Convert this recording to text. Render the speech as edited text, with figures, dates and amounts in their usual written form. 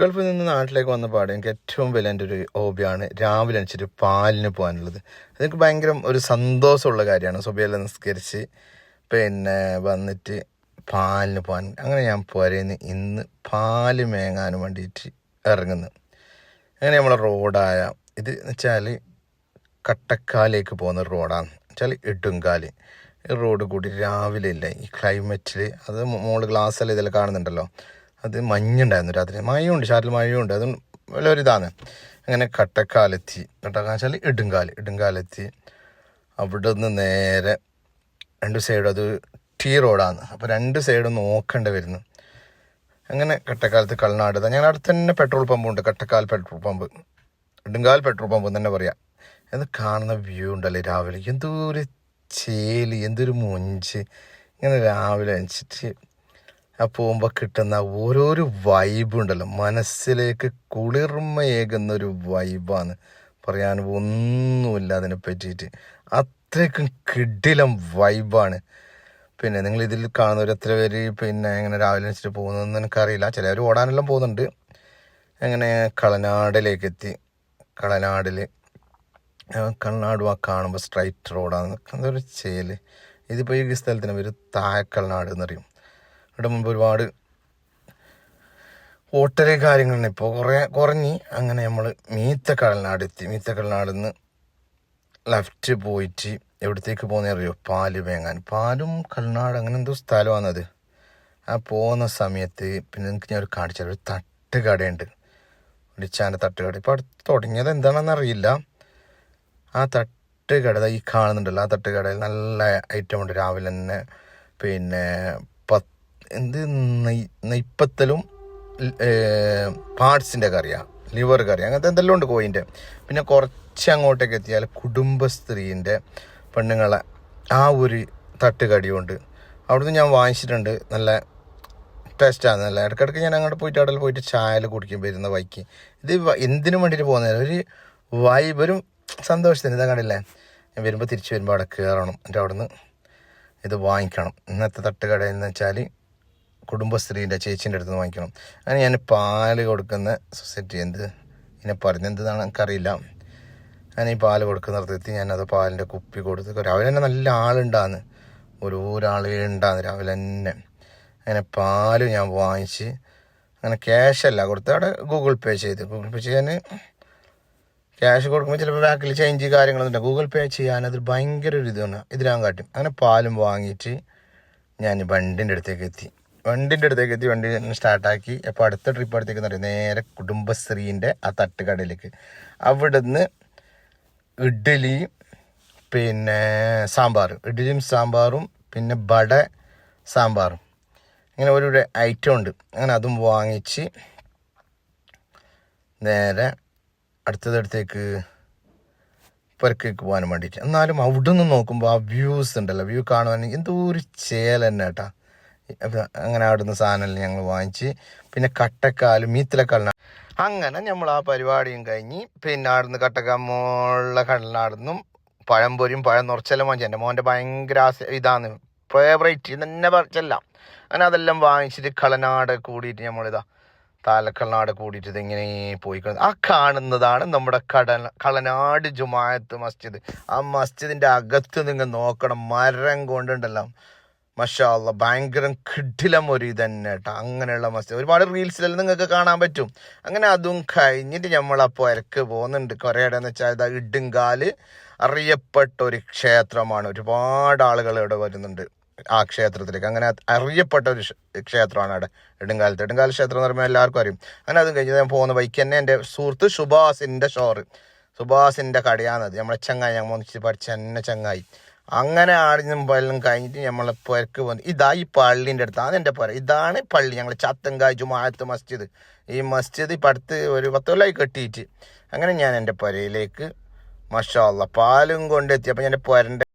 ഗൾഫിൽ നിന്ന് നാട്ടിലേക്ക് വന്ന പാടെ എനിക്ക് ഏറ്റവും വലിയ എൻ്റെ ഒരു ഹോബിയാണ് രാവിലെ എണിച്ചിട്ട് പാലിന് പോകാനുള്ളത്. അതെനിക്ക് ഭയങ്കര ഒരു സന്തോഷമുള്ള കാര്യമാണ്. സുബഹിയെല്ലാം നിസ്കരിച്ച് വന്നിട്ട് പാലിന് പോകാൻ. അങ്ങനെ ഞാൻ പുരയിന്ന് ഇന്ന് പാല് മേങ്ങാനും വേണ്ടിയിട്ട് ഇറങ്ങുന്നു. അങ്ങനെ നമ്മളെ റോഡായ ഇത് വെച്ചാൽ കട്ടക്കാലേക്ക് പോകുന്ന റോഡാണ് വെച്ചാൽ ഇടുങ്കാല്. ഈ റോഡ് കൂടി രാവിലെ ഇല്ല ഈ ക്ലൈമറ്റിൽ അത് മോള് ഗ്ലാസ്സെല്ലാം ഇതെല്ലാം കാണുന്നുണ്ടല്ലോ, അത് മഞ്ഞുണ്ടായിരുന്നു രാത്രി, മഴയുണ്ട്, ചാറ്റിൽ മഴയുണ്ട്, അതും വലിയൊരിതാണ്. അങ്ങനെ കട്ടക്കാലെത്തി, വെച്ചാൽ ഇടുങ്കാലെത്തി. അവിടെ നിന്ന് നേരെ രണ്ട് സൈഡും അത് ടീ റോഡാണ്, അപ്പോൾ രണ്ട് സൈഡും നോക്കേണ്ടി വരുന്നു. അങ്ങനെ കട്ടക്കാലത്ത് കളനാട് ഞങ്ങളുടെ അടുത്ത് തന്നെ പെട്രോൾ പമ്പുണ്ട്, Kattakkal petrol pump, Idunkal petrol pump തന്നെ പറയാം. എന്ന് കാണുന്ന വ്യൂ ഉണ്ടല്ലേ രാവിലെ, എന്തൊരു ചേലി, എന്തൊരു മൊഞ്ച്. ഇങ്ങനെ രാവിലെ അണിച്ചിട്ട് ആ പോകുമ്പോൾ കിട്ടുന്ന ഓരോരോ വൈബുണ്ടല്ലോ, മനസ്സിലേക്ക് കുളിർമയേകുന്നൊരു വൈബാണ്, പറയാൻ ഒന്നുമില്ല അതിനെ പറ്റിയിട്ട്. അത്രയ്ക്കും കിടിലം വൈബാണ്. നിങ്ങൾ ഇതിൽ കാണുന്നവർ എത്ര പേര് ഇങ്ങനെ രാവിലെ വെച്ചിട്ട് പോകുന്നതെന്ന് എനിക്കറിയില്ല. ചിലവർ ഓടാനെല്ലാം പോകുന്നുണ്ട്. അങ്ങനെ കളനാടിലേക്ക് എത്തി. കളനാട് കാണുമ്പോൾ സ്ട്രൈറ്റ് റോഡാണ്, അതൊരു ചേല്. ഇതിപ്പോൾ ഈ സ്ഥലത്തിന് പേര് താഴക്കളനാട് എന്നറിയും. ഇവിടെ മുമ്പ് ഒരുപാട് ഹോട്ടല് കാര്യങ്ങളുണ്ട്, ഇപ്പോൾ കുറഞ്ഞ്. അങ്ങനെ നമ്മൾ മീത്തക്കടലിനാട് എത്തി. മീത്തക്കടലിനാട് നിന്ന് ലെഫ്റ്റ് പോയിട്ട് എവിടത്തേക്ക് പോകുന്ന അറിയോ, പാല് വേങ്ങാൻ. പാലും കടൽനാട് അങ്ങനെ എന്തോ സ്ഥലമാണത്. ആ പോകുന്ന സമയത്ത് നിങ്ങൾക്ക് ഞാൻ ഒരു കാണിച്ചാൽ ഒരു തട്ടുകടയുണ്ട്, ഇടിച്ചാൻ്റെ തട്ടുകട. ഇപ്പോൾ അടുത്ത് തുടങ്ങിയത് എന്താണെന്ന് അറിയില്ല. ആ തട്ടുകട ഈ കാണുന്നുണ്ടല്ലോ, ആ തട്ടുകടയിൽ നല്ല ഐറ്റം ഉണ്ട്. രാവിലെ തന്നെ നെയ്പ്പത്തലും പാർട്സിൻ്റെ കറിയാണ്, ലിവർ കറി, അങ്ങനത്തെ എന്തെല്ലാം ഉണ്ട് കോയിൻ്റെ. പിന്നെ കുറച്ച് അങ്ങോട്ടേക്ക് എത്തിയാൽ കുടുംബശ്രീൻ്റെ പെണ്ണുങ്ങളെ ആ ഒരു തട്ടുകടിയുണ്ട്. അവിടുന്ന് ഞാൻ വാങ്ങിച്ചിട്ടുണ്ട്. നല്ല ടേസ്റ്റാണ്, നല്ല. ഇടയ്ക്കിടയ്ക്ക് ഞാൻ അങ്ങോട്ട് പോയിട്ട് അവിടെ പോയിട്ട് ചായ കുടിക്കും വരുന്ന വൈക്ക്. ഇത് എന്തിനു വേണ്ടിയിട്ട് പോകുന്നത്, ഒരു വൈബ്, ഒരു സന്തോഷത്തിന്. ഇതാ കണ്ടില്ലേ, ഞാൻ വരുമ്പോൾ തിരിച്ച് വരുമ്പോൾ അവിടെ കയറണം, എൻ്റെ അവിടെ നിന്ന് ഇത് വാങ്ങിക്കണം. ഇന്നത്തെ തട്ടുകട എന്ന് വെച്ചാൽ കുടുംബശ്രീൻ്റെ ചേച്ചീൻ്റെ അടുത്ത് നിന്ന് വാങ്ങിക്കണം. അങ്ങനെ ഞാൻ പാല് കൊടുക്കുന്ന സൊസൈറ്റി ഇതിനെ പറഞ്ഞെന്താണ് എനിക്കറിയില്ല. ഞാൻ ഈ പാല് കൊടുക്കുന്നിടത്തെത്തി. ഞാനത് പാലിൻ്റെ കുപ്പി കൊടുത്ത് രാവിലെ തന്നെ നല്ല ആളുണ്ടാന്ന്, ഓരോരാളേ ഉണ്ടാന്ന് രാവിലെ തന്നെ. അങ്ങനെ പാല് ഞാൻ വാങ്ങിച്ച്, അങ്ങനെ ക്യാഷല്ല കൊടുത്ത്, അവിടെ ഗൂഗിൾ പേ ചെയ്യാൻ ക്യാഷ് കൊടുക്കുമ്പോൾ ചിലപ്പോൾ ബാക്കിൽ ചേഞ്ച് കാര്യങ്ങളൊന്നും ഗൂഗിൾ പേ ചെയ്യാനത് ഭയങ്കര ഒരു ഇതാണ്, ഇതിലാൻ കാട്ടും. അങ്ങനെ പാലും വാങ്ങിയിട്ട് ഞാൻ വണ്ടിൻ്റെ അടുത്തേക്ക് എത്തി. വണ്ടി സ്റ്റാർട്ടാക്കി. അപ്പോൾ അടുത്ത ട്രിപ്പ് അടുത്തേക്ക് എന്ന് പറയുന്നത് നേരെ കുടുംബശ്രീൻ്റെ ആ തട്ടുകടയിലേക്ക്. അവിടെ നിന്ന് ഇഡ്ഡലി സാമ്പാർ, ഇഡ്ഡലിയും സാമ്പാറും പിന്നെ ബട സാമ്പാറും, ഇങ്ങനെ ഒരു ഐറ്റം ഉണ്ട്. അങ്ങനെ അതും വാങ്ങിച്ച് നേരെ അടുത്തടുത്തേക്ക് പുരക്കേക്ക് പോകാൻ വേണ്ടിയിട്ട്. എന്നാലും അവിടെ നിന്ന് നോക്കുമ്പോൾ ആ വ്യൂസ് ഉണ്ടല്ലോ, വ്യൂ കാണുവാണെങ്കിൽ എന്തോ ഒരു ചേല തന്നെ കേട്ടാ. അങ്ങനെ അവിടുന്ന് സാധനം ഞങ്ങൾ വാങ്ങിച്ച് പിന്നെ കട്ടക്കാലും മീത്തിലക്കടലിനാട്. അങ്ങനെ നമ്മൾ ആ പരിപാടിയും കഴിഞ്ഞ് അവിടുന്ന് കട്ടക്കാമുള്ള കടലിനാടുന്നും പഴംപൊരിയും പഴം നിറച്ചെല്ലാം വാങ്ങിച്ചു. എൻ്റെ മോൻ്റെ ഭയങ്കര ഇതാണ്, ഫേവറേറ്റ് തന്നെ പറിച്ചല്ല. അങ്ങനെ അതെല്ലാം വാങ്ങിച്ചിട്ട് കളനാട് കൂടിയിട്ട് നമ്മളിതാ താലക്കടനാട് കൂടിയിട്ട് ഇതിങ്ങനെ പോയി. ആ കാണുന്നതാണ് നമ്മുടെ കളനാട് ജുമാഅത്ത് മസ്ജിദ്. ആ മസ്ജിദിൻ്റെ അകത്ത് നിങ്ങൾ നോക്കണം, മരം കൊണ്ടുണ്ടല്ലോ, മാഷാ അല്ലാ, ഭയങ്കര കിടിലം ഒരു ഇത് തന്നെ കേട്ടോ. അങ്ങനെയുള്ള മസ്ജിദ് ഒരുപാട് റീൽസിലെല്ലാം നിങ്ങൾക്ക് കാണാൻ പറ്റും. അങ്ങനെ അതും കഴിഞ്ഞിട്ട് നമ്മളപ്പോൾ ഇരക്ക് പോകുന്നുണ്ട്. കുറേ ഇടയെന്ന് വെച്ചാൽ ഇതാ ഇടുങ്കാല് അറിയപ്പെട്ട ഒരു ക്ഷേത്രമാണ്. ഒരുപാട് ആളുകൾ ഇവിടെ വരുന്നുണ്ട് ആ ക്ഷേത്രത്തിലേക്ക്. അങ്ങനെ അറിയപ്പെട്ട ഒരു ക്ഷേത്രമാണ് അവിടെ ഇടുങ്കാൽ ക്ഷേത്രം എന്ന് പറയുമ്പോൾ എല്ലാവർക്കും അറിയും. അങ്ങനെ അതും കഴിഞ്ഞ് ഞാൻ പോകുന്ന വഴിക്ക് തന്നെ എൻ്റെ സുഹൃത്ത് സുഭാസിൻ്റെ കടയാണത്. നമ്മളെ ചങ്ങായി, ഞങ്ങൾ ഒന്നിച്ച് പഠിച്ച എന്നെ ചങ്ങായി. അങ്ങനെ ആടിനും എല്ലാം കഴിഞ്ഞിട്ട് നമ്മളെ പുരക്ക് പോകുന്നത് ഇതാ ഈ പള്ളീൻ്റെ അടുത്താണ് എൻ്റെ പുര. ഇതാണ് പള്ളി, ഞങ്ങൾ ചത്തങ്കായ് ജുമാഅത്ത് മസ്ജിദ്. ഈ മസ്ജിദ് ഇപ്പം അടുത്ത് ഒരു 10 കൊല്ലമായി കെട്ടിയിട്ട്. അങ്ങനെ ഞാൻ എൻ്റെ പുരയിലേക്ക് മാഷാ അല്ലാ പാലും കൊണ്ടെത്തി. അപ്പം ഞാൻ എൻ്റെ പുരൻ്റെ